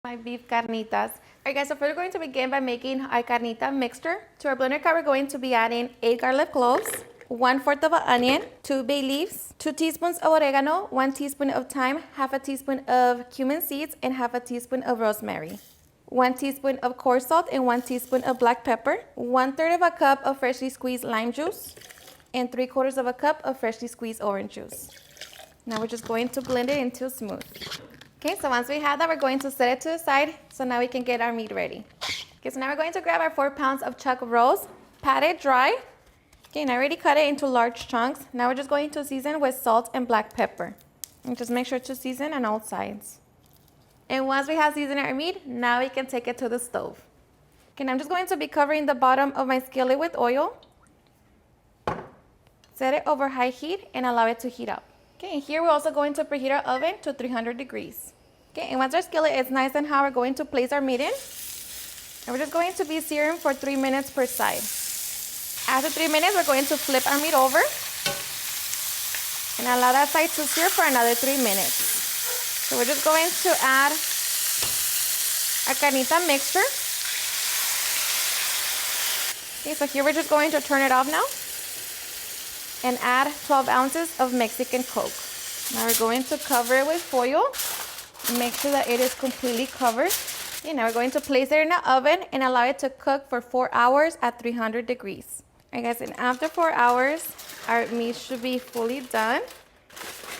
My beef carnitas. Alright guys, so first we're going to begin by making our carnita mixture. To our blender cup, we're going to be adding 8 garlic cloves, 1/4 of an onion, 2 bay leaves, 2 teaspoons of oregano, 1 teaspoon of thyme, half a teaspoon of cumin seeds, and half a teaspoon of rosemary. 1 teaspoon of coarse salt and 1 teaspoon of black pepper, 1/3 of a cup of freshly squeezed lime juice, and 3/4 of a cup of freshly squeezed orange juice. Now we're just going to blend it until smooth. Okay, so once we have that, we're going to set it to the side so now we can get our meat ready. Okay, so now we're going to grab our 4 pounds of chuck roast, pat it dry. Okay, and I already cut it into large chunks. Now we're just going to season with salt and black pepper. And just make sure to season on all sides. And once we have seasoned our meat, now we can take it to the stove. Okay, now I'm just going to be covering the bottom of my skillet with oil. Set it over high heat and allow it to heat up. Okay, and here we're also going to preheat our oven to 300 degrees. Okay, and once our skillet is nice and hot, we're going to place our meat in. And we're just going to be searing for 3 minutes per side. After 3 minutes, we're going to flip our meat over and allow that side to sear for another 3 minutes. So we're just going to add our carnita mixture. Okay, so here we're just going to turn it off now and add 12 ounces of Mexican Coke. Now we're going to cover it with foil. Make sure that it is completely covered. Okay, now we're going to place it in the oven and allow it to cook for 4 hours at 300 degrees. Alright guys, and after 4 hours, our meat should be fully done.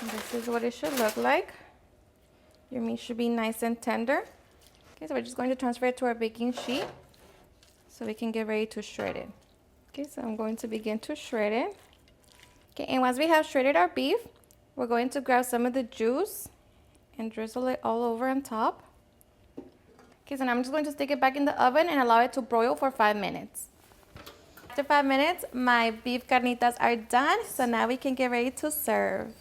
And this is what it should look like. Your meat should be nice and tender. Okay, so we're just going to transfer it to our baking sheet so we can get ready to shred it. Okay, so I'm going to begin to shred it. Okay, and once we have shredded our beef, we're going to grab some of the juice and drizzle it all over on top. Okay, so now I'm just going to stick it back in the oven and allow it to broil for 5 minutes. After 5 minutes, my beef carnitas are done, so now we can get ready to serve.